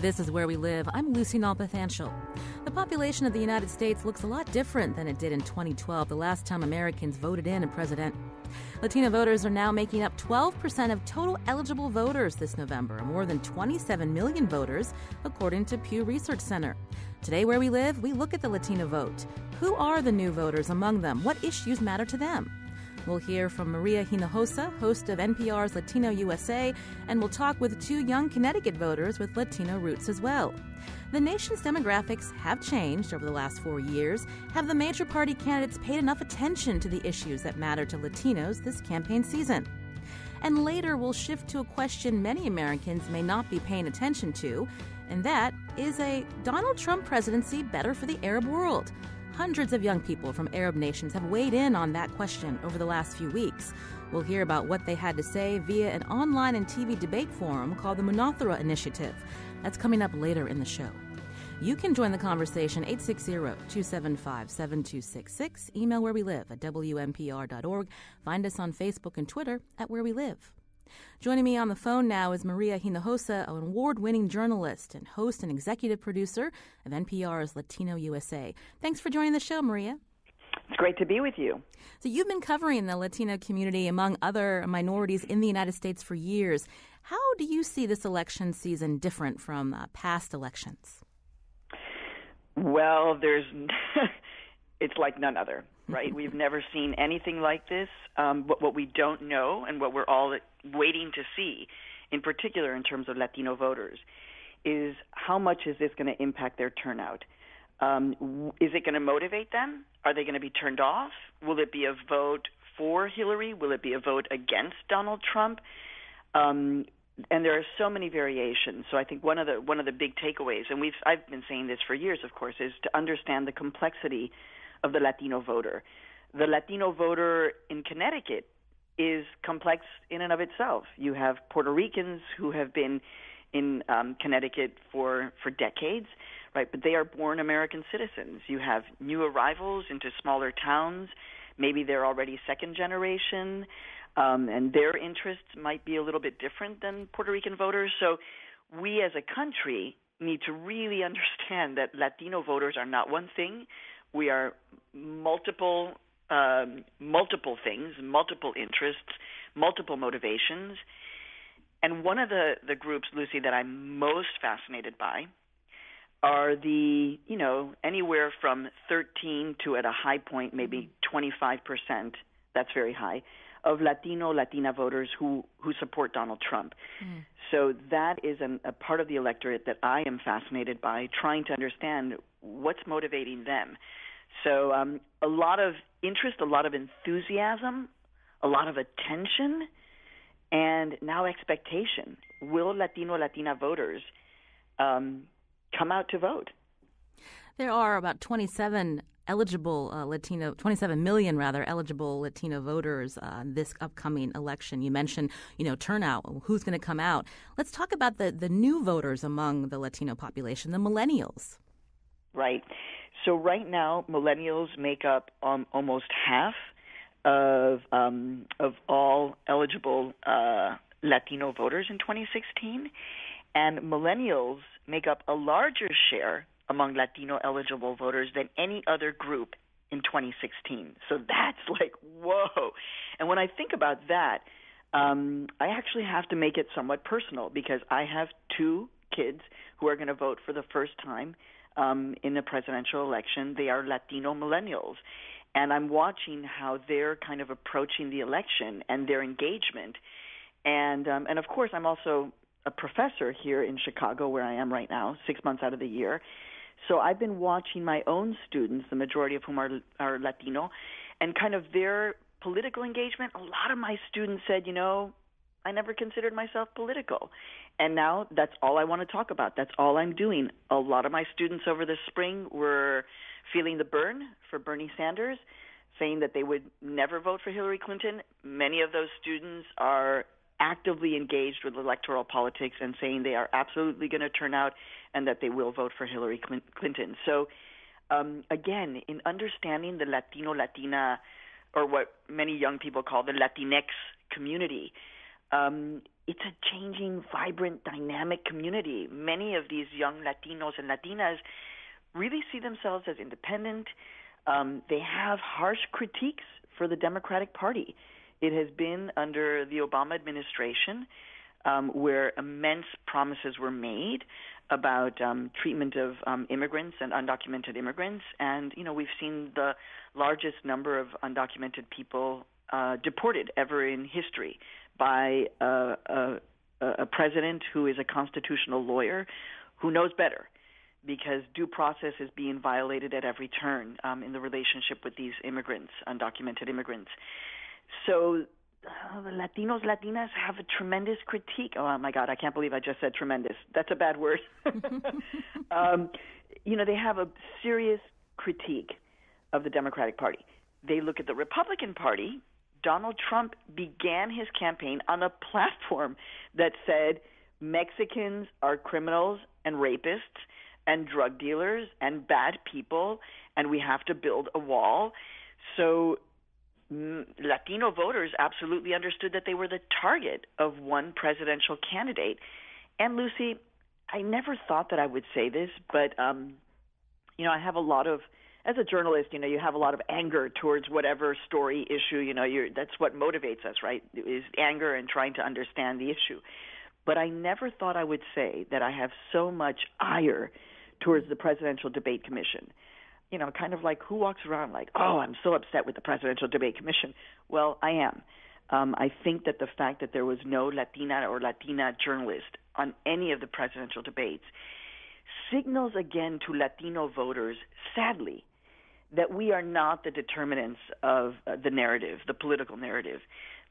This is Where We Live. I'm Lucy Nalpathanchel. The population of the United States looks a lot different than it did in 2012, the last time Americans voted in a president. Latino voters are now making up 12% of total eligible voters this November, more than 27 million voters, according to Pew Research Center. Today, Where We Live, we look at the Latino vote. Who are the new voters among them? What issues matter to them? We'll hear from Maria Hinojosa, host of NPR's Latino USA, and we'll talk with two young Connecticut voters with Latino roots as well. The nation's demographics have changed over the last 4 years. Have the major party candidates paid enough attention to the issues that matter to Latinos this campaign season? And later, we'll shift to a question many Americans may not be paying attention to, and that is a Donald Trump presidency better for the Arab world? Hundreds of young people from Arab nations have weighed in on that question over the last few weeks. We'll hear about what they had to say via an online and TV debate forum called the Munathara Initiative. That's coming up later in the show. You can join the conversation 860-275-7266. Email Where We Live at WNPR.org. Find us on Facebook and Twitter at Where We Live. Joining me on the phone now is Maria Hinojosa, an award-winning journalist and host and executive producer of NPR's Latino USA. Thanks for joining the show, Maria. It's great to be with you. So you've been covering the Latino community among other minorities in the United States for years. How do you see this election season different from past elections? Well, it's like none other, right? We've never seen anything like this. But what we don't know and what we're all waiting to see, in particular in terms of Latino voters, is how much is this going to impact their turnout? Is it going to motivate them? Are they going to be turned off? Will it be a vote for Hillary? Will it be a vote against Donald Trump? And there are so many variations. So I think one of the big takeaways, and I've been saying this for years, of course, is to understand the complexity of the Latino voter. The Latino voter in Connecticut is complex in and of itself. You have Puerto Ricans who have been in Connecticut for decades, right? But they are born American citizens. You have new arrivals into smaller towns. Maybe they're already second generation, and their interests might be a little bit different than Puerto Rican voters. So we as a country need to really understand that Latino voters are not one thing. We are multiple things, multiple interests, multiple motivations. And one of the groups, Lucy, that I'm most fascinated by are the, anywhere from 13 to at a high point, maybe 25%, that's very high, of Latina voters who support Donald Trump. Mm. So that is a part of the electorate that I am fascinated by, trying to understand what's motivating them. So a lot of interest, a lot of enthusiasm, a lot of attention, and now expectation. Will Latina voters come out to vote? There are about 27 million eligible Latino voters this upcoming election. You mentioned, turnout, who's going to come out. Let's talk about the new voters among the Latino population, the millennials. Right. So right now, millennials make up almost half of all eligible Latino voters in 2016, and millennials make up a larger share among Latino eligible voters than any other group in 2016. So that's like, whoa. And when I think about that, I actually have to make it somewhat personal because I have two kids who are going to vote for the first time in the presidential election. They are Latino millennials. And I'm watching how they're kind of approaching the election and their engagement. And of course, I'm also a professor here in Chicago, where I am right now, 6 months out of the year. So I've been watching my own students, the majority of whom are Latino, and kind of their political engagement. A lot of my students said, I never considered myself political. And now that's all I want to talk about. That's all I'm doing. A lot of my students over the spring were feeling the burn for Bernie Sanders, saying that they would never vote for Hillary Clinton. Many of those students are actively engaged with electoral politics and saying they are absolutely going to turn out and that they will vote for Hillary Clinton. So, again, in understanding the Latino, Latina, or what many young people call the Latinx community, It's a changing, vibrant, dynamic community. Many of these young Latinos and Latinas really see themselves as independent. They have harsh critiques for the Democratic Party. It has been under the Obama administration where immense promises were made about treatment of immigrants and undocumented immigrants. And, we've seen the largest number of undocumented people deported ever in history by a president who is a constitutional lawyer who knows better, because due process is being violated at every turn in the relationship with these immigrants, undocumented immigrants. So the Latinos, Latinas have a tremendous critique. Oh, my God, I can't believe I just said tremendous. That's a bad word. They have a serious critique of the Democratic Party. They look at the Republican Party. Donald Trump began his campaign on a platform that said Mexicans are criminals and rapists and drug dealers and bad people, and we have to build a wall. So Latino voters absolutely understood that they were the target of one presidential candidate. And Lucy, I never thought that I would say this, but I have a lot of, as a journalist, you have a lot of anger towards whatever story, issue, that's what motivates us, right? Is anger and trying to understand the issue. But I never thought I would say that I have so much ire towards the Presidential Debate Commission. Kind of like, who walks around like, oh, I'm so upset with the Presidential Debate Commission. Well, I am. I think that the fact that there was no Latina or Latina journalist on any of the presidential debates signals again to Latino voters, sadly, that we are not the determinants of the narrative, the political narrative,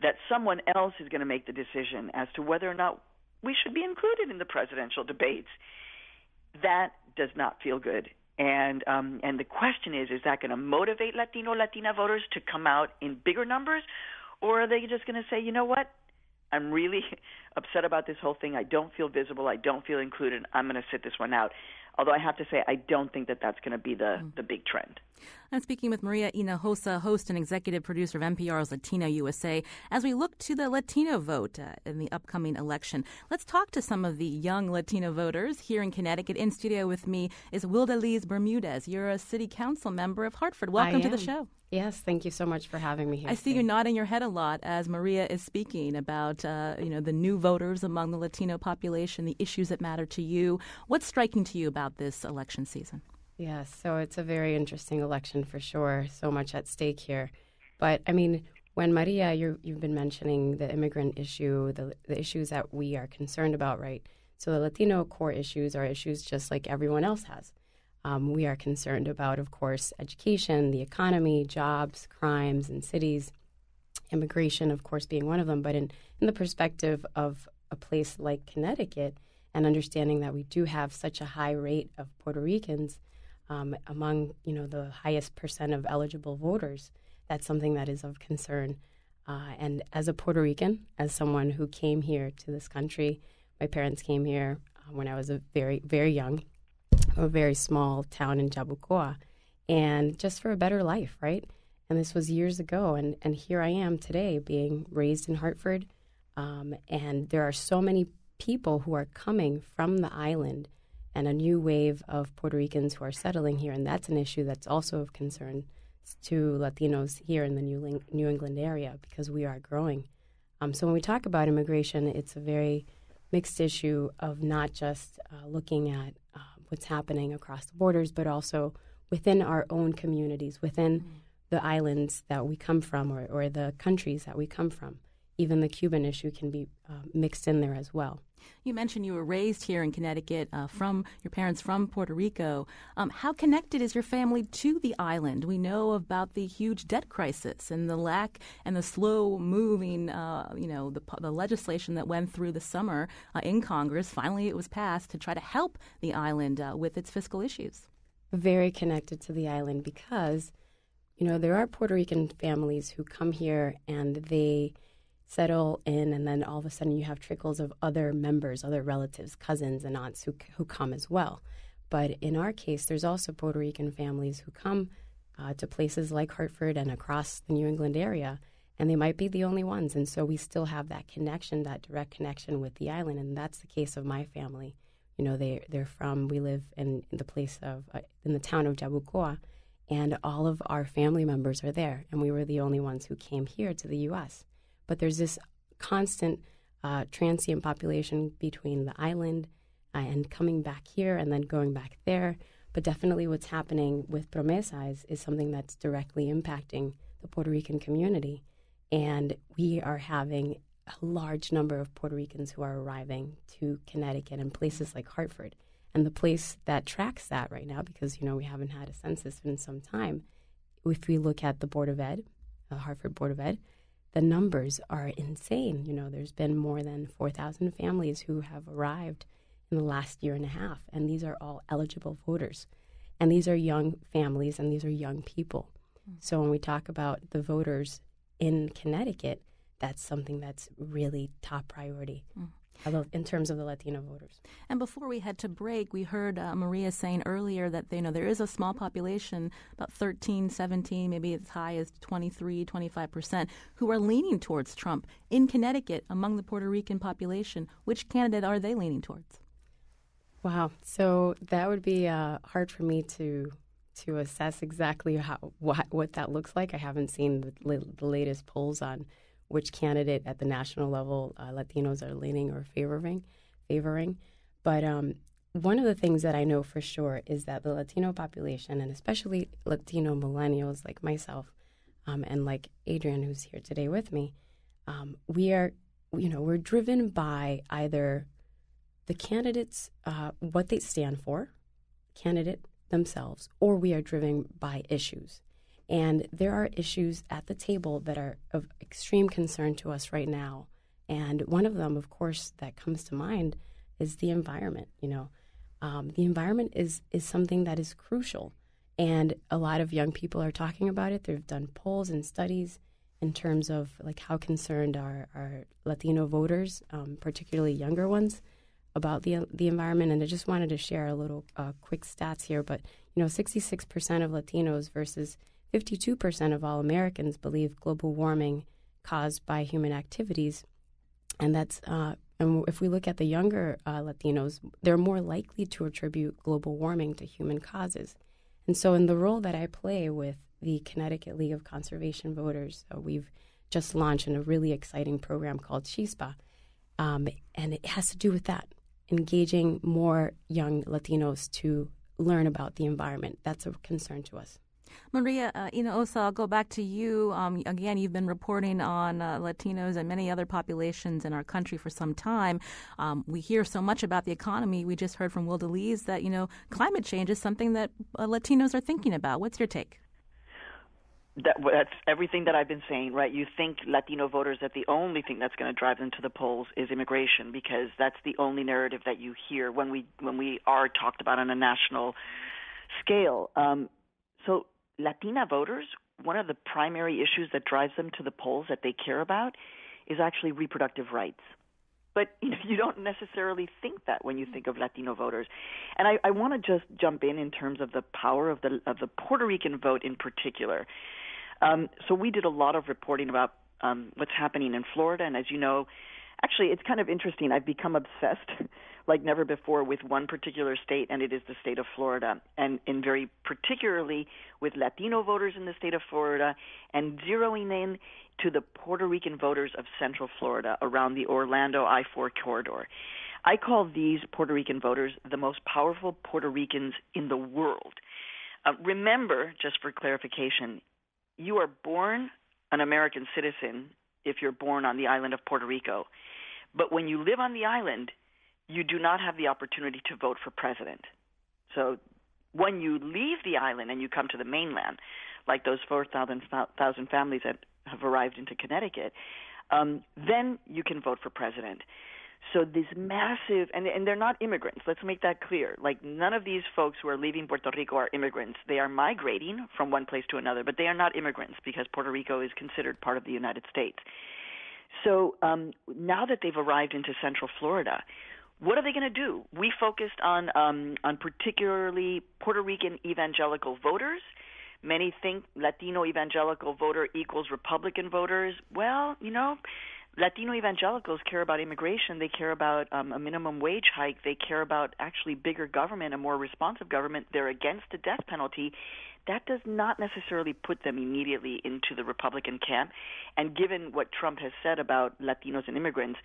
that someone else is going to make the decision as to whether or not we should be included in the presidential debates. That does not feel good. And the question is that going to motivate Latino, Latina voters to come out in bigger numbers, or are they just going to say, you know what, I'm really upset about this whole thing. I don't feel visible. I don't feel included. I'm going to sit this one out. Although I have to say, I don't think that that's going to be the big trend. I'm speaking with Maria Hinojosa, host and executive producer of NPR's Latino USA, as we look to the Latino vote in the upcoming election. Let's talk to some of the young Latino voters here in Connecticut. In studio with me is Wilda-Lise Bermudez. You're a city council member of Hartford. Welcome to the show. Yes, thank you so much for having me here. I see you nodding your head a lot as Maria is speaking about, the new voters among the Latino population, the issues that matter to you. What's striking to you about this election season? Yes, so it's a very interesting election for sure. So much at stake here. But, when Maria, you've been mentioning the immigrant issue, the issues that we are concerned about, right? So the Latino core issues are issues just like everyone else has. We are concerned about, of course, education, the economy, jobs, crimes in cities, immigration, of course, being one of them. But in the perspective of a place like Connecticut and understanding that we do have such a high rate of Puerto Ricans among, the highest percent of eligible voters, that's something that is of concern. And as a Puerto Rican, as someone who came here to this country, my parents came here when I was a very, very young, a very small town in Jabucoa, and just for a better life, right? And this was years ago, and here I am today being raised in Hartford, and there are so many people who are coming from the island and a new wave of Puerto Ricans who are settling here, and that's an issue that's also of concern to Latinos here in the New England area because we are growing. So when we talk about immigration, it's a very mixed issue of not just looking at what's happening across the borders, but also within our own communities, within the islands that we come from or the countries that we come from. Even the Cuban issue can be mixed in there as well. You mentioned you were raised here in Connecticut from your parents from Puerto Rico. How connected is your family to the island? We know about the huge debt crisis and the lack and the slow moving, the legislation that went through the summer in Congress. Finally, it was passed to try to help the island with its fiscal issues. Very connected to the island because, there are Puerto Rican families who come here and they settle in, and then all of a sudden you have trickles of other members, other relatives, cousins and aunts who come as well. But in our case, there's also Puerto Rican families who come to places like Hartford and across the New England area, And they might be the only ones. And so we still have that connection, that direct connection with the island. And that's the case of my family. You know, we live in the town of Jabucoa, and all of our family members are there. And we were the only ones who came here to the U.S. But there's this constant transient population between the island and coming back here and then going back there. But definitely what's happening with Promesa is something that's directly impacting the Puerto Rican community. And we are having a large number of Puerto Ricans who are arriving to Connecticut and places like Hartford. And the place that tracks that right now, because, you know, we haven't had a census in some time, if we look at the Board of Ed, the Hartford Board of Ed, the numbers are insane. You know, there's been more than 4,000 families who have arrived in the last year and a half, and these are all eligible voters. And these are young families, and these are young people. So when we talk about the voters in Connecticut, that's something that's really top priority in terms of the Latino voters. And before we head to break, we heard Maria saying earlier that there is a small population, about 13, 17, maybe as high as 23, 25%, who are leaning towards Trump. In Connecticut, among the Puerto Rican population, which candidate are they leaning towards? Wow. So that would be hard for me to assess exactly what that looks like. I haven't seen the latest polls on which candidate at the national level Latinos are leaning or favoring. But one of the things that I know for sure is that the Latino population, and especially Latino millennials like myself and like Adrian, who's here today with me, we're driven by either the candidates, what they stand for, candidate themselves, or we are driven by issues. And there are issues at the table that are of extreme concern to us right now. And one of them, of course, that comes to mind is the environment. The environment is something that is crucial. And a lot of young people are talking about it. They've done polls and studies in terms of like how concerned are Latino voters, particularly younger ones, about the environment. And I just wanted to share a little quick stats here. But, 66% of Latinos versus 52% of all Americans believe global warming caused by human activities. And that's and if we look at the younger Latinos, they're more likely to attribute global warming to human causes. And so in the role that I play with the Connecticut League of Conservation Voters, we've just launched a really exciting program called Chispa. And it has to do with that, engaging more young Latinos to learn about the environment. That's a concern to us. Maria, Osa, I'll go back to you. Again, you've been reporting on Latinos and many other populations in our country for some time. We hear so much about the economy. We just heard from Will DeLees that, climate change is something that Latinos are thinking about. What's your take? That's everything that I've been saying, right? You think Latino voters that the only thing that's going to drive them to the polls is immigration, because that's the only narrative that you hear when we are talked about on a national scale. So Latina voters, one of the primary issues that drives them to the polls that they care about is actually reproductive rights. But you don't necessarily think that when you think of Latino voters. And I want to just jump in terms of the power of the Puerto Rican vote in particular. So we did a lot of reporting about what's happening in Florida. And as you know, actually, it's kind of interesting. I've become obsessed like never before with one particular state, and it is the state of Florida, and very particularly with Latino voters in the state of Florida, and zeroing in to the Puerto Rican voters of Central Florida around the Orlando I-4 corridor. I call these Puerto Rican voters the most powerful Puerto Ricans in the world. Remember, just for clarification, you are born an American citizen if you're born on the island of Puerto Rico. But when you live on the island, you do not have the opportunity to vote for president. So when you leave the island and you come to the mainland, like those 4,000 families that have arrived into Connecticut, then you can vote for president. So this massive, and they're not immigrants. Let's make that clear. Like, none of these folks who are leaving Puerto Rico are immigrants. They are migrating from one place to another, but they are not immigrants because Puerto Rico is considered part of the United States. So now that they've arrived into Central Florida, what are they going to do? We focused on particularly Puerto Rican evangelical voters Many think Latino evangelical voter equals Republican voters. Well, Latino evangelicals care about immigration. They care about a minimum wage hike. They care about actually bigger government, a more responsive government. They're against the death penalty. That does not necessarily put them immediately into the Republican camp. And given what Trump has said about Latinos and immigrants,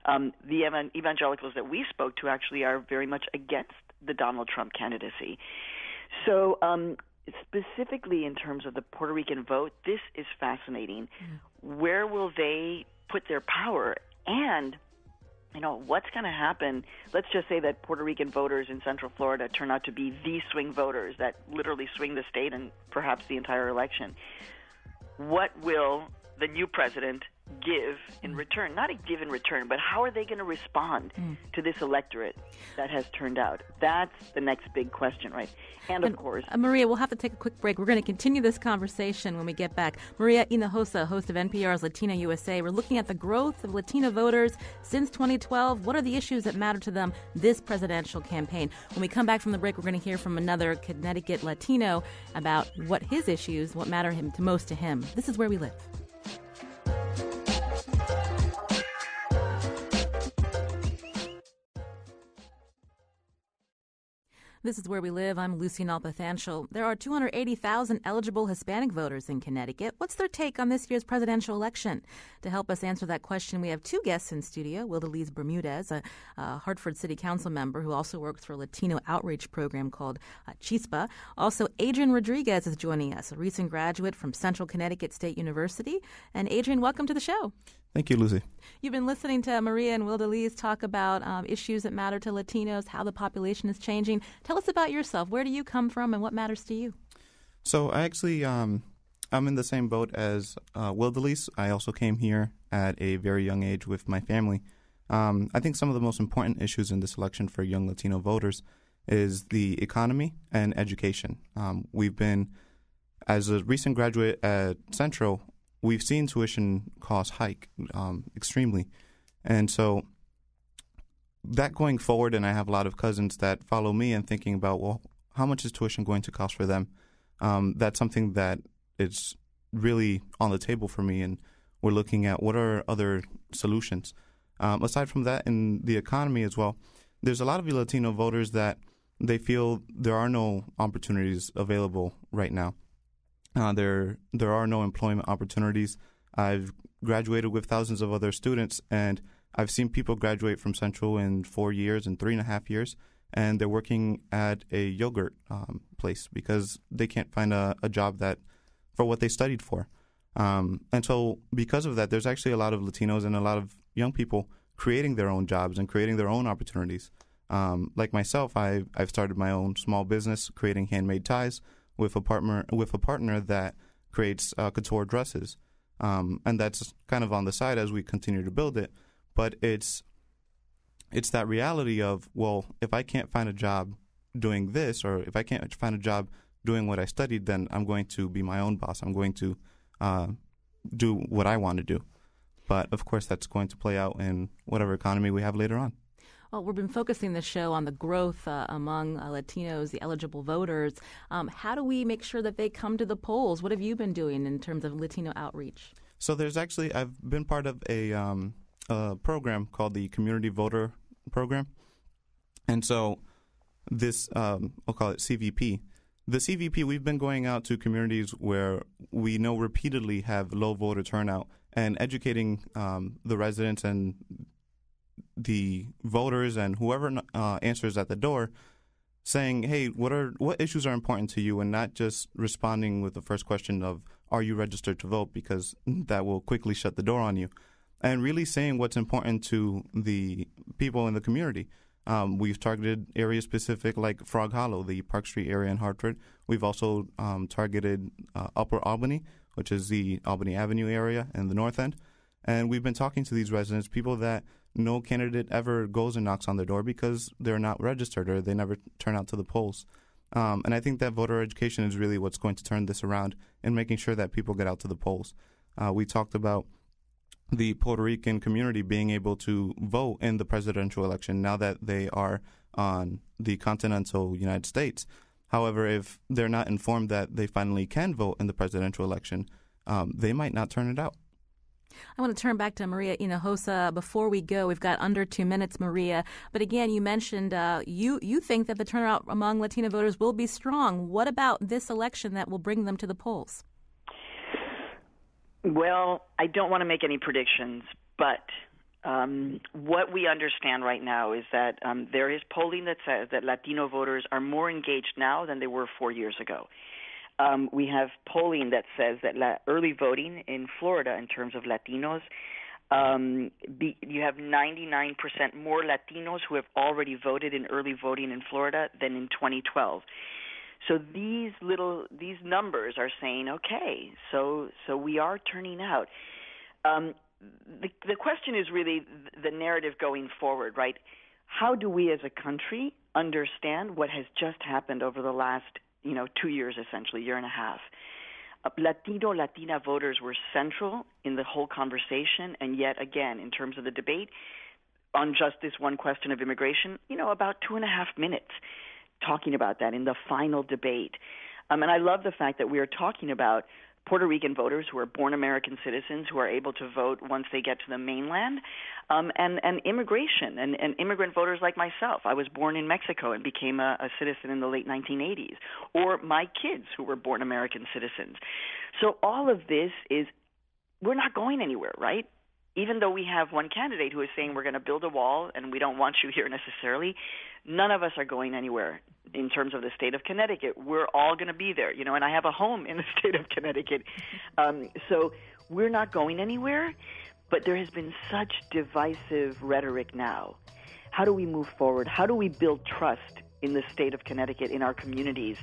the evangelicals that we spoke to actually are very much against the Donald Trump candidacy. So specifically in terms of the Puerto Rican vote, this is fascinating. Where will they put their power? And, what's going to happen? Let's just say that Puerto Rican voters in Central Florida turn out to be the swing voters that literally swing the state and perhaps the entire election. What will the new president give in return? Not a give in return, but how are they going to respond to this electorate that has turned out? That's the next big question, right? And of course, Maria, we'll have to take a quick break. We're going to continue this conversation when we get back. Maria Hinojosa, host of NPR's Latina USA. We're looking at the growth of Latino voters since 2012. What are the issues that matter to them this presidential campaign? When we come back from the break, we're going to hear from another Connecticut Latino about what his issues, what matter most to him. This is Where We Live. This is Where We Live. I'm Lucy Nalpathanchel. There are 280,000 eligible Hispanic voters in Connecticut. What's their take on this year's presidential election? To help us answer that question, we have two guests in studio. Wildelise Bermudez, a Hartford City Council member who also works for a Latino outreach program called Chispa. Also, Adrian Rodriguez is joining us, a recent graduate from Central Connecticut State University. And Adrian, welcome to the show. Thank you, Lucy. You've been listening to Maria and Wildelise talk about issues that matter to Latinos, how the population is changing. Tell us about yourself. Where do you come from and what matters to you? So I actually, I'm in the same boat as Wildelise. I also came here at a very young age with my family. I think some of the most important issues in this election for young Latino voters is the economy and education. We've been, as a recent graduate at Central, we've seen tuition costs hike extremely. And so that going forward, and I have a lot of cousins that follow me and thinking about, well, how much is tuition going to cost for them? That's something that is really on the table for me, and we're looking at what are other solutions. Aside from that, in the economy as well, there's a lot of Latino voters that they feel there are no opportunities available right now. There are no employment opportunities. I've graduated with thousands of other students, and I've seen people graduate from Central in 4 years and 3.5 years, and they're working at a yogurt place because they can't find a job that for what they studied for. And so because of that, there's actually a lot of Latinos and a lot of young people creating their own jobs and creating their own opportunities. Like myself, I've started my own small business creating handmade ties with a partner that creates couture dresses. And that's kind of on the side as we continue to build it. But it's that reality of, well, if I can't find a job doing this, or if I can't find a job doing what I studied, then I'm going to be my own boss. I'm going to do what I want to do. But, of course, that's going to play out in whatever economy we have later on. Well, we've been focusing the show on the growth among Latinos, the eligible voters. How do we make sure that they come to the polls? What have you been doing in terms of Latino outreach? So there's actually, I've been part of a program called the Community Voter Program. And so this, we'll call it CVP. The CVP, we've been going out to communities where we know repeatedly have low voter turnout and educating the residents and the voters and whoever answers at the door, saying, hey, what issues are important to you, and not just responding with the first question of, are you registered to vote, because that will quickly shut the door on you, and really saying what's important to the people in the community. We've targeted areas specific like Frog Hollow, the Park Street area in Hartford. We've also targeted Upper Albany, which is the Albany Avenue area in the north end. And we've been talking to these residents, people that no candidate ever goes and knocks on their door because they're not registered or they never turn out to the polls. And I think that voter education is really what's going to turn this around and making sure that people get out to the polls. We talked about the Puerto Rican community being able to vote in the presidential election now that they are on the continental United States. However, if they're not informed that they finally can vote in the presidential election, they might not turn it out. I want to turn back to Maria Hinojosa. Before we go, we've got under 2 minutes, Maria. But again, you mentioned you think that the turnout among Latino voters will be strong. What about this election that will bring them to the polls? Well, I don't want to make any predictions, but what we understand right now is that there is polling that says that Latino voters are more engaged now than they were 4 years ago. We have polling that says that early voting in Florida in terms of Latinos, you have 99% more Latinos who have already voted in early voting in Florida than in 2012. So these numbers are saying, okay, so we are turning out. The question is really the narrative going forward, right? How do we as a country understand what has just happened over the last 2 years, essentially, year and a half? Latina voters were central in the whole conversation, and yet again, in terms of the debate on just this one question of immigration, about 2.5 minutes talking about that in the final debate. And I love the fact that we are talking about Puerto Rican voters who are born American citizens who are able to vote once they get to the mainland, and immigration and immigrant voters like myself. I was born in Mexico and became a citizen in the late 1980s, or my kids who were born American citizens. So all of this is, we're not going anywhere, right? Even though we have one candidate who is saying we're going to build a wall and we don't want you here necessarily, none of us are going anywhere in terms of the state of Connecticut. We're all going to be there, and I have a home in the state of Connecticut. So we're not going anywhere, but there has been such divisive rhetoric now. How do we move forward? How do we build trust in the state of Connecticut, in our communities,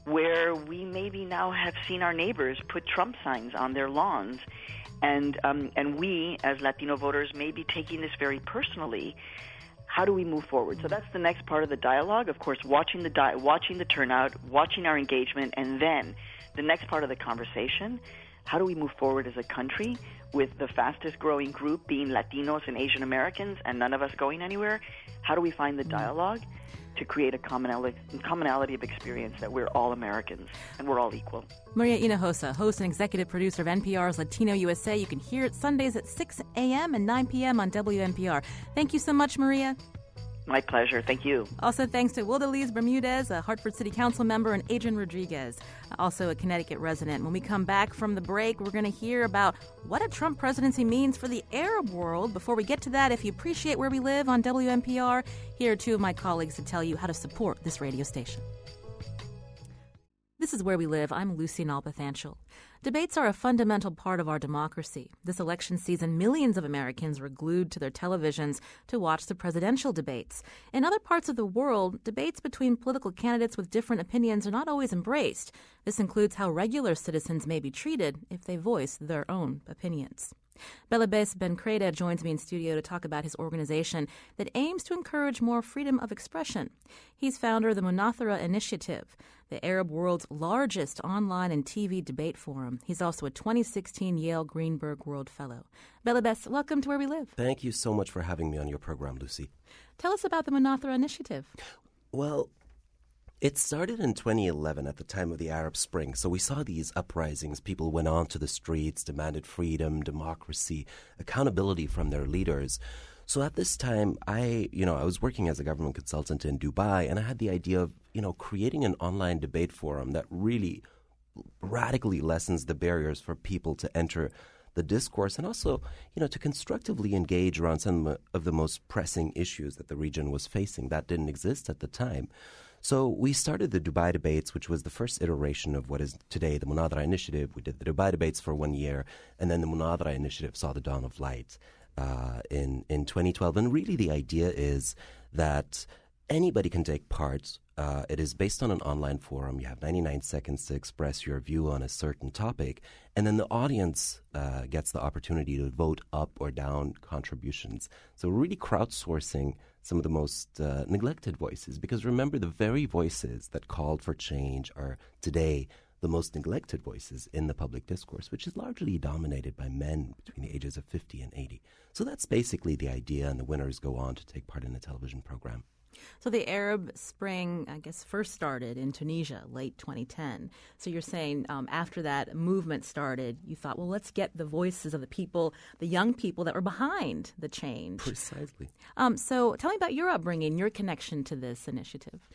where we maybe now have seen our neighbors put Trump signs on their lawns? And we, as Latino voters, may be taking this very personally. How do we move forward? So that's the next part of the dialogue. Of course, watching the turnout, watching our engagement, and then the next part of the conversation, how do we move forward as a country with the fastest growing group being Latinos and Asian Americans and none of us going anywhere? How do we find the dialogue to create a commonality of experience that we're all Americans and we're all equal? Maria Hinojosa, host and executive producer of NPR's Latino USA. You can hear it Sundays at 6 a.m. and 9 p.m. on WNPR. Thank you so much, Maria. My pleasure. Thank you. Also, thanks to Wildelise Bermudez, a Hartford City Council member, and Adrian Rodriguez, also a Connecticut resident. When we come back from the break, we're going to hear about what a Trump presidency means for the Arab world. Before we get to that, if you appreciate Where We Live on WNPR, here are two of my colleagues to tell you how to support this radio station. This is Where We Live. I'm Lucy Nalpathanchel. Debates are a fundamental part of our democracy. This election season, millions of Americans were glued to their televisions to watch the presidential debates. In other parts of the world, debates between political candidates with different opinions are not always embraced. This includes how regular citizens may be treated if they voice their own opinions. Belabes Bencreda joins me in studio to talk about his organization that aims to encourage more freedom of expression. He's founder of the Munathara Initiative, the Arab world's largest online and TV debate forum. He's also a 2016 Yale Greenberg World Fellow. Belabes, welcome to Where We Live. Thank you so much for having me on your program, Lucy. Tell us about the Munathara Initiative. Well, it started in 2011 at the time of the Arab Spring. So we saw these uprisings. People went onto the streets, demanded freedom, democracy, accountability from their leaders. So at this time, I was working as a government consultant in Dubai, and I had the idea of, creating an online debate forum that really radically lessens the barriers for people to enter the discourse and also, to constructively engage around some of the most pressing issues that the region was facing. That didn't exist at the time. So we started the Dubai debates, which was the first iteration of what is today the Munathara Initiative. We did the Dubai debates for 1 year, and then the Munathara Initiative saw the dawn of light in 2012. And really the idea is that anybody can take part. It is based on an online forum. You have 99 seconds to express your view on a certain topic, and then the audience gets the opportunity to vote up or down contributions. So really crowdsourcing some of the most neglected voices, because remember, the very voices that called for change are today the most neglected voices in the public discourse, which is largely dominated by men between the ages of 50 and 80. So that's basically the idea, and the winners go on to take part in the television program. So the Arab Spring, I guess, first started in Tunisia, late 2010. So you're saying after that movement started, you thought, well, let's get the voices of the people, the young people that were behind the change. Precisely. So tell me about your upbringing, your connection to this initiative.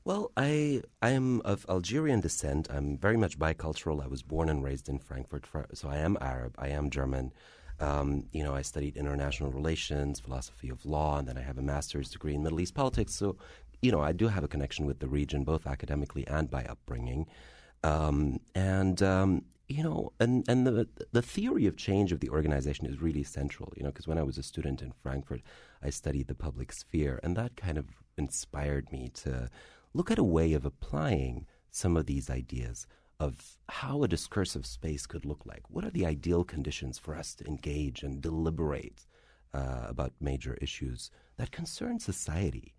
Well, I am of Algerian descent. I'm very much bicultural. I was born and raised in Frankfurt, so I am Arab, I am German. I studied international relations, philosophy of law, and then I have a master's degree in Middle East politics. So, I do have a connection with the region, both academically and by upbringing. The theory of change of the organization is really central, because when I was a student in Frankfurt, I studied the public sphere, and that kind of inspired me to look at a way of applying some of these ideas of how a discursive space could look like. What are the ideal conditions for us to engage and deliberate about major issues that concern society?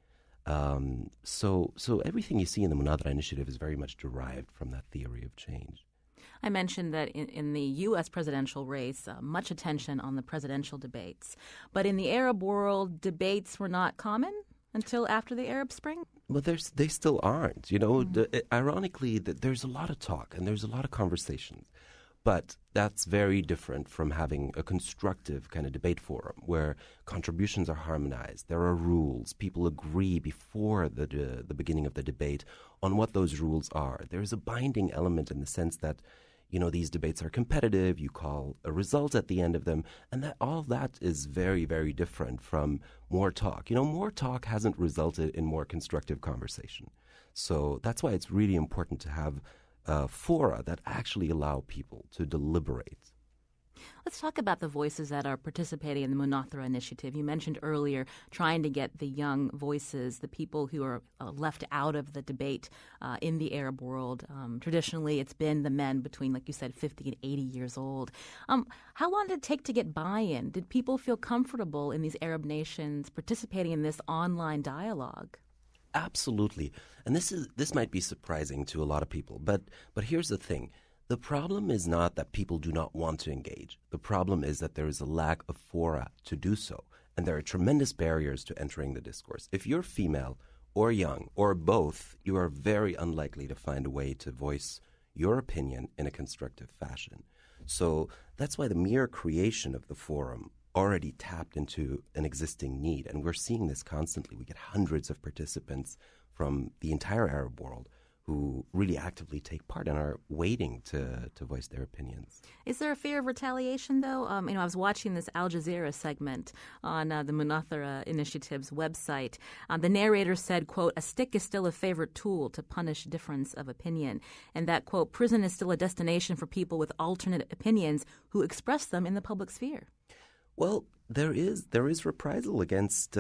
So everything you see in the Munadra Initiative is very much derived from that theory of change. I mentioned that in the U.S. presidential race, much attention on the presidential debates. But in the Arab world, debates were not common until after the Arab Spring? Well, they still aren't. Ironically, there's a lot of talk and there's a lot of conversations. But that's very different from having a constructive kind of debate forum where contributions are harmonized. There are rules. People agree before the beginning of the debate on what those rules are. There's a binding element in the sense that, these debates are competitive. You call a result at the end of them. And that all of that is very, very different from more talk. More talk hasn't resulted in more constructive conversation. So that's why it's really important to have fora that actually allow people to deliberate. Let's talk about the voices that are participating in the Munadra Initiative. You mentioned earlier trying to get the young voices, the people who are left out of the debate in the Arab world. Traditionally, it's been the men between, like you said, 50 and 80 years old. How long did it take to get buy-in? Did people feel comfortable in these Arab nations participating in this online dialogue? Absolutely. And this might be surprising to a lot of people, but here's the thing. The problem is not that people do not want to engage. The problem is that there is a lack of fora to do so, and there are tremendous barriers to entering the discourse. If you're female or young or both, you are very unlikely to find a way to voice your opinion in a constructive fashion. So that's why the mere creation of the forum already tapped into an existing need, and we're seeing this constantly. We get hundreds of participants from the entire Arab world who really actively take part and are waiting to voice their opinions. Is there a fear of retaliation, though? I was watching this Al Jazeera segment on the Munadra Initiative's website. The narrator said, quote, "A stick is still a favorite tool to punish difference of opinion," and that, quote, "prison is still a destination for people with alternate opinions who express them in the public sphere." Well, there is reprisal against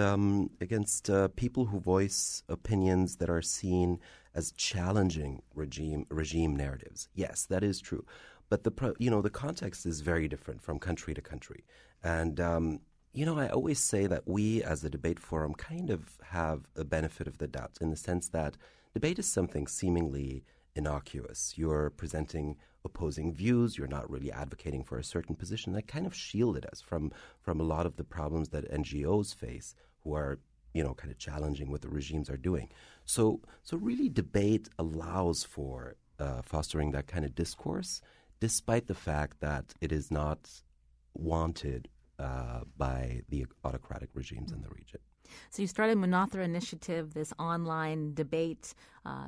people who voice opinions that are seen as challenging regime narratives. Yes, that is true, but the context is very different from country to country, and I always say that we as a debate forum kind of have a benefit of the doubt in the sense that debate is something seemingly innocuous. You're presenting opposing views. You're not really advocating for a certain position. That kind of shielded us from a lot of the problems that NGOs face, who are kind of challenging what the regimes are doing. So really, debate allows for fostering that kind of discourse, despite the fact that it is not wanted by the autocratic regimes in the region. So you started Munadra Initiative, this online debate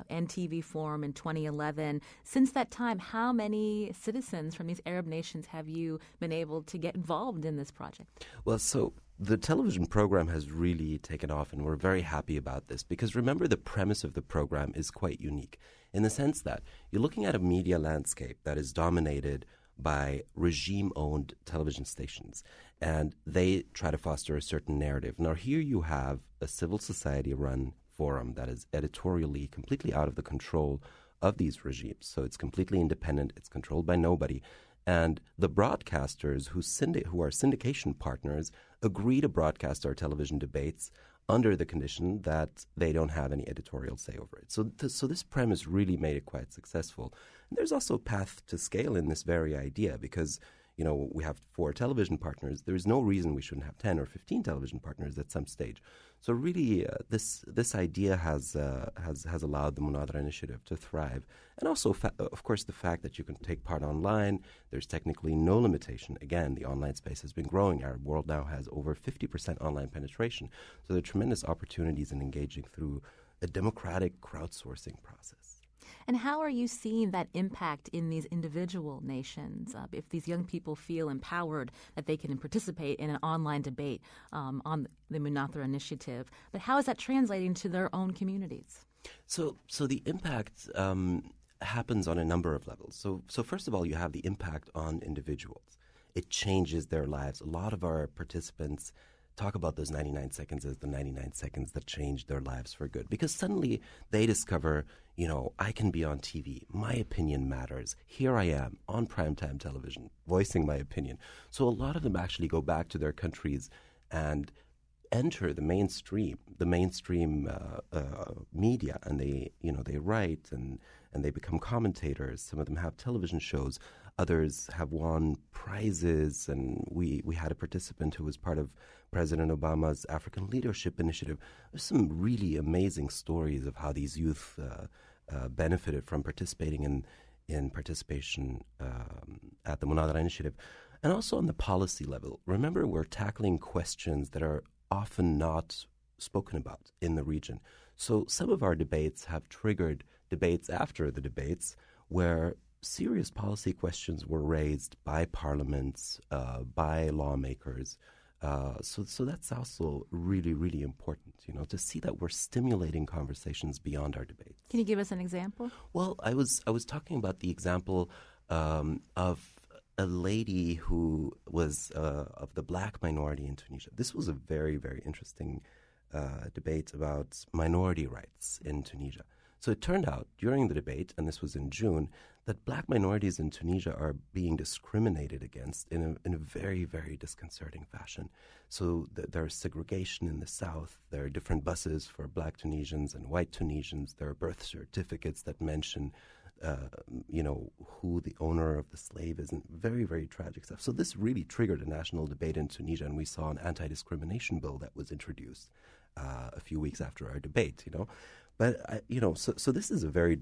and TV forum in 2011. Since that time, how many citizens from these Arab nations have you been able to get involved in this project? Well, so the television program has really taken off, and we're very happy about this because, remember, the premise of the program is quite unique in the sense that you're looking at a media landscape that is dominated by regime-owned television stations, and they try to foster a certain narrative. Now, here you have a civil society-run forum that is editorially completely out of the control of these regimes. So it's completely independent. It's controlled by nobody. And the broadcasters who are syndication partners agree to broadcast our television debates under the condition that they don't have any editorial say over it. So this premise really made it quite successful. And there's also a path to scale in this very idea because, we have 4 television partners. There's no reason we shouldn't have 10 or 15 television partners at some stage. So really, this idea has allowed the Munadara initiative to thrive. And also, of course, the fact that you can take part online. There's technically no limitation. Again, the online space has been growing. Arab World now has over 50% online penetration. So there are tremendous opportunities in engaging through a democratic crowdsourcing process. And how are you seeing that impact in these individual nations? If these young people feel empowered that they can participate in an online debate on the Munadara initiative, but how is that translating to their own communities? So the impact happens on a number of levels. So first of all, you have the impact on individuals. It changes their lives. A lot of our participants talk about those 99 seconds as the 99 seconds that changed their lives for good. Because suddenly they discover, I can be on TV. My opinion matters. Here I am on primetime television, voicing my opinion. So a lot of them actually go back to their countries and enter the mainstream media, and they write and they become commentators. Some of them have television shows. Others have won prizes, and we had a participant who was part of President Obama's African Leadership Initiative. There's some really amazing stories of how these youth benefited from participating in participation at the Munadara Initiative. And also on the policy level. Remember, we're tackling questions that are often not spoken about in the region. So some of our debates have triggered debates after the debates where serious policy questions were raised by parliaments, by lawmakers. So that's also really, really important, to see that we're stimulating conversations beyond our debates. Can you give us an example? Well, I was talking about the example of a lady who was of the black minority in Tunisia. This was a very, very interesting debate about minority rights in Tunisia. So it turned out during the debate, and this was in June, that black minorities in Tunisia are being discriminated against in a very, very disconcerting fashion. So there's segregation in the south. There are different buses for black Tunisians and white Tunisians. There are birth certificates that mention who the owner of the slave is, and very, very tragic stuff. So this really triggered a national debate in Tunisia, and we saw an anti-discrimination bill that was introduced a few weeks after our debate, But, so this is a very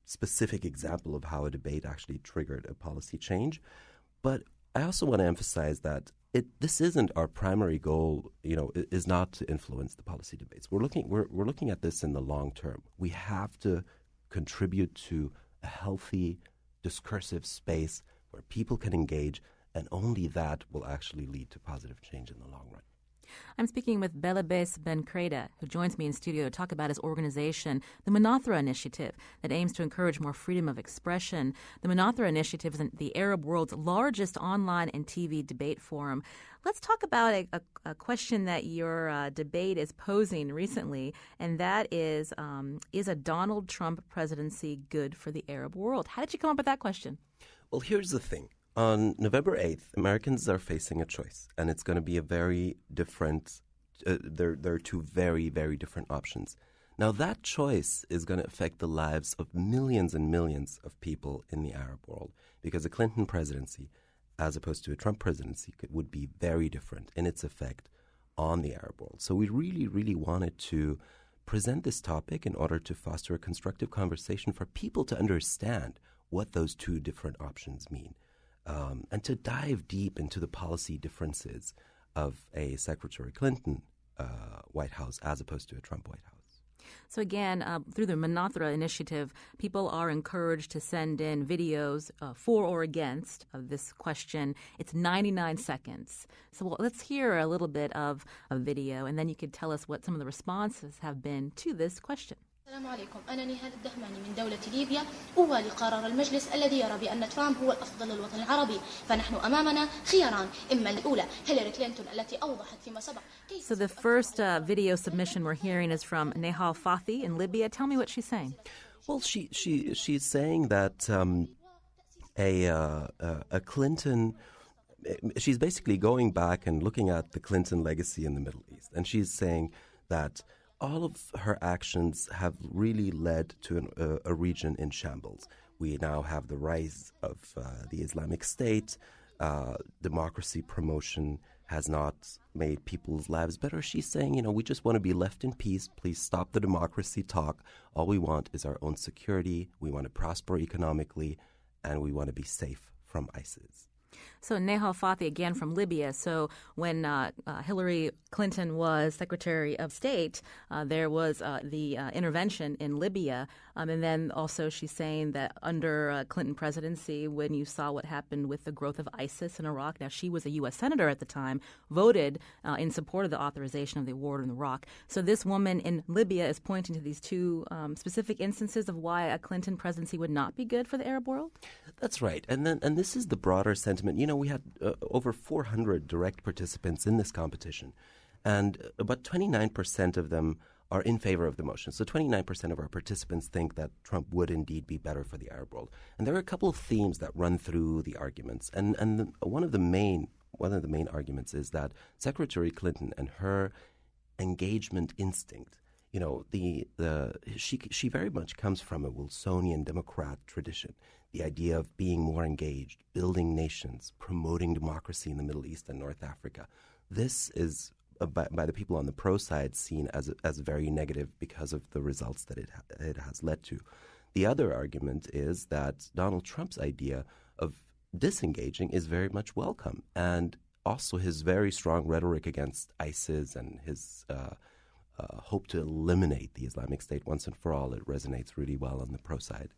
specific example of how a debate actually triggered a policy change. But I also want to emphasize that this isn't our primary goal, is not to influence the policy debates. We're looking at this in the long term. We have to contribute to a healthy, discursive space where people can engage, and only that will actually lead to positive change in the long run. I'm speaking with Belabes Ben Kreda, who joins me in studio to talk about his organization, the Munadara Initiative, that aims to encourage more freedom of expression. The Munadara Initiative is the Arab world's largest online and TV debate forum. Let's talk about a question that your debate is posing recently, and that is a Donald Trump presidency good for the Arab world? How did you come up with that question? Well, here's the thing. On November 8th, Americans are facing a choice, and it's going to be a very different there are two very, very different options. Now, that choice is going to affect the lives of millions and millions of people in the Arab world, because a Clinton presidency, as opposed to a Trump presidency, would be very different in its effect on the Arab world. So we really, really wanted to present this topic in order to foster a constructive conversation for people to understand what those two different options mean. And to dive deep into the policy differences of a Secretary Clinton White House as opposed to a Trump White House. So again, through the Munadara Initiative, people are encouraged to send in videos for or against this question. It's 99 seconds. So let's hear a little bit of a video, and then you could tell us what some of the responses have been to this question. السلام عليكم. أنا نهاد الدهماني من دولة ليبيا. أوالي قرار المجلس الذي يرى بأن ترامب هو الأفضل للوطن العربي. فنحن أمامنا خياران، إما الأولى هيلاري كلينتون التي أوضحت فيما سبق. So the first video submission we're hearing is from Nehal Fathi in Libya. Tell me what she's saying. Well, she's saying that a Clinton. She's basically going back and looking at the Clinton legacy in the Middle East, and she's saying that all of her actions have really led to a region in shambles. We now have the rise of the Islamic State. democracy promotion has not made people's lives better. She's saying, we just want to be left in peace. Please stop the democracy talk. All we want is our own security. We want to prosper economically, and we want to be safe from ISIS. So Neha Fathi, again from Libya. So when Hillary Clinton was Secretary of State, there was the intervention in Libya. And then also she's saying that under Clinton presidency, when you saw what happened with the growth of ISIS in Iraq, now she was a U.S. Senator at the time, voted in support of the authorization of the war in Iraq. So this woman in Libya is pointing to these two specific instances of why a Clinton presidency would not be good for the Arab world? That's right. And this is the broader sentiment. We had over 400 direct participants in this competition, and about 29% of them are in favor of the motion. So 29% of our participants think that Trump would indeed be better for the Arab world. And there are a couple of themes that run through the arguments. And one of the main arguments is that Secretary Clinton and her engagement instinct, she very much comes from a Wilsonian Democrat tradition. The idea of being more engaged, building nations, promoting democracy in the Middle East and North Africa. This is, by the people on the pro side, seen as very negative because of the results that it has led to. The other argument is that Donald Trump's idea of disengaging is very much welcome, and also his very strong rhetoric against ISIS and his hope to eliminate the Islamic State once and for all. It resonates really well on the pro side.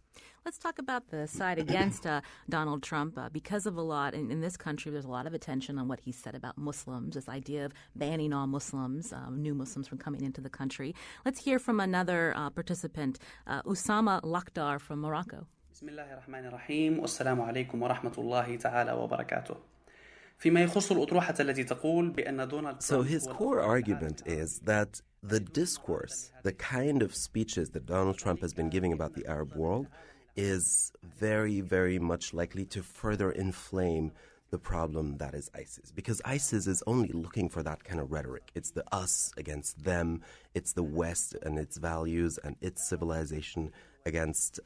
Let's talk about the side against Donald Trump. Because of a lot in this country, there's a lot of attention on what he said about Muslims, this idea of banning all Muslims, new Muslims from coming into the country. Let's hear from another participant, Usama Lakhdar from Morocco. Bismillahirrahmanirrahim. Wassalamu alaikum wa rahmatullahi ta'ala wa barakatuh. So his core argument is that the discourse, the kind of speeches that Donald Trump has been giving about the Arab world is very, very much likely to further inflame the problem that is ISIS. Because ISIS is only looking for that kind of rhetoric. It's the us against them. It's the West and its values and its civilization against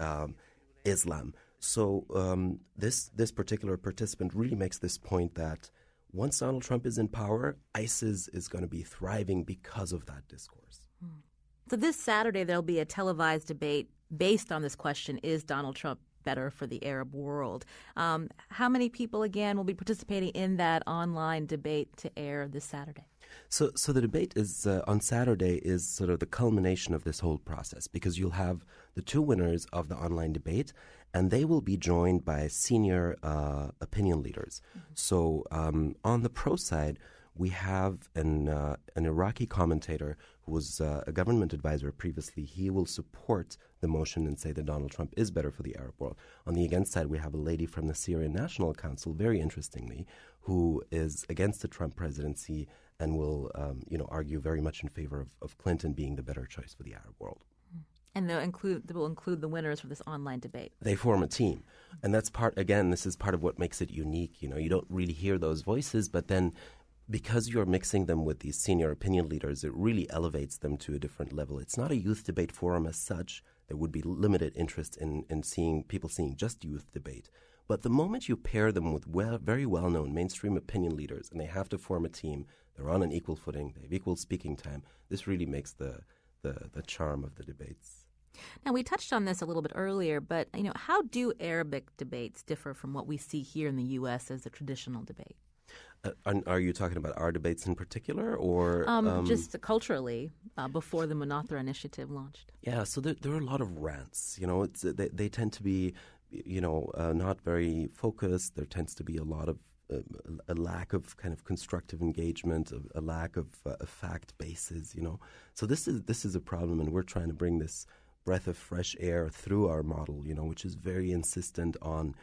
Islam. So this particular participant really makes this point that once Donald Trump is in power, ISIS is going to be thriving because of that discourse. So this Saturday, there'll be a televised debate based on this question, is Donald Trump better for the Arab world? How many people, again, will be participating in that online debate to air this Saturday? So the debate is on Saturday is sort of the culmination of this whole process, because you'll have the two winners of the online debate, and they will be joined by senior opinion leaders. Mm-hmm. So on the pro side, we have an Iraqi commentator who was a government advisor previously. He will support the motion and say that Donald Trump is better for the Arab world. On the against side, we have a lady from the Syrian National Council, very interestingly, who is against the Trump presidency and will argue very much in favor of Clinton being the better choice for the Arab world. And they will include the winners for this online debate. They form a team. And that's this is part of what makes it unique. You don't really hear those voices, but then because you're mixing them with these senior opinion leaders, it really elevates them to a different level. It's not a youth debate forum as such. There would be limited interest in seeing just youth debate. But the moment you pair them with very well-known mainstream opinion leaders and they have to form a team, they're on an equal footing, they have equal speaking time, this really makes the charm of the debates. Now, we touched on this a little bit earlier, but how do Arabic debates differ from what we see here in the U.S. as a traditional debate? Are you talking about our debates in particular, or just culturally before the Munathra initiative launched? Yeah, so there are a lot of rants. They tend to be, not very focused. There tends to be a lot of a lack of kind of constructive engagement, a lack of a fact basis. So this is a problem, and we're trying to bring this breath of fresh air through our model. Which is very insistent on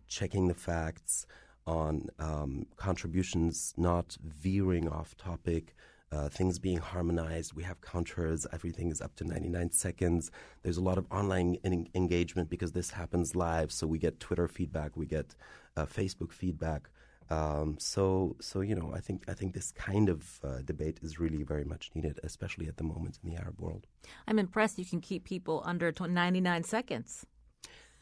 checking the facts, on contributions not veering off topic, things being harmonized. We have counters. Everything is up to 99 seconds. There's a lot of online engagement because this happens live, so we get Twitter feedback, we get Facebook feedback. So I think this kind of debate is really very much needed, especially at the moment in the Arab world. I'm impressed you can keep people under 99 seconds.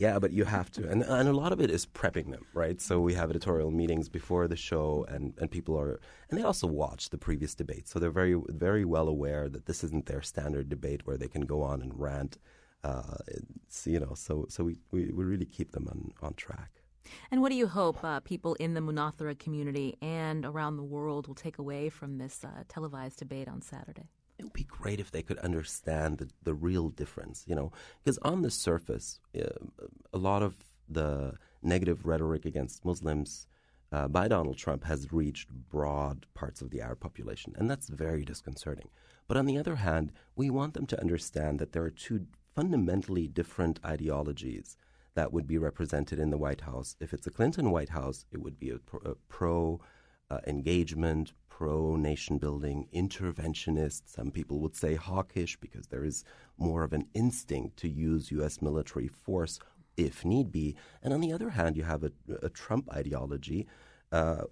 Yeah, but you have to. And a lot of it is prepping them, right? So we have editorial meetings before the show, and people are... And they also watch the previous debate. So they're very, very well aware that this isn't their standard debate where they can go on and rant. So we really keep them on track. And what do you hope people in the Munathara community and around the world will take away from this televised debate on Saturday? It would be great if they could understand the real difference, because on the surface, a lot of the negative rhetoric against Muslims by Donald Trump has reached broad parts of the Arab population, and that's very disconcerting. But on the other hand, we want them to understand that there are two fundamentally different ideologies that would be represented in the White House. If it's a Clinton White House, it would be a pro-engagement, pro-nation-building, interventionist. Some people would say hawkish, because there is more of an instinct to use U.S. military force if need be. And on the other hand, you have a Trump ideology,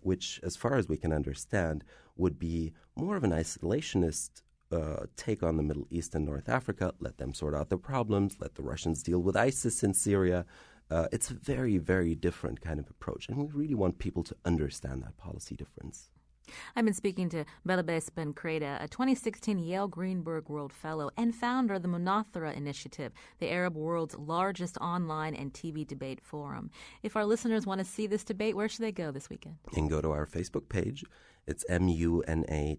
which, as far as we can understand, would be more of an isolationist take on the Middle East and North Africa. Let them sort out their problems. Let the Russians deal with ISIS in Syria. It's a very, very different kind of approach. And we really want people to understand that policy difference. I've been speaking to Belabes Ben Kreda, a 2016 Yale Greenberg World Fellow and founder of the Munathara Initiative, the Arab world's largest online and TV debate forum. If our listeners want to see this debate, where should they go this weekend? You can go to our Facebook page. It's Munathara.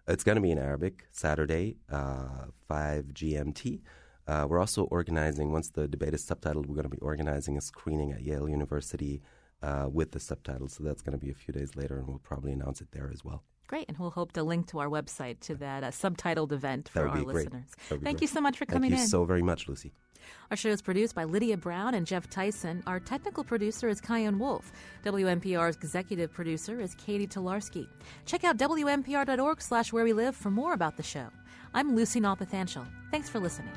It's going to be in Arabic, Saturday, 5 GMT. We're also organizing, once the debate is subtitled, we're going to be organizing a screening at Yale University with the subtitles. So that's going to be a few days later, and we'll probably announce it there as well. Great, and we'll hope to link to our website to that subtitled event for our listeners. Thank you so much for coming in. Thank you so very much, Lucy. Our show is produced by Lydia Brown and Jeff Tyson. Our technical producer is Kian Wolf. WNPR's executive producer is Katie Tolarski. Check out WNPR.org/where we live for more about the show. I'm Lucy Nalpathanchel. Thanks for listening.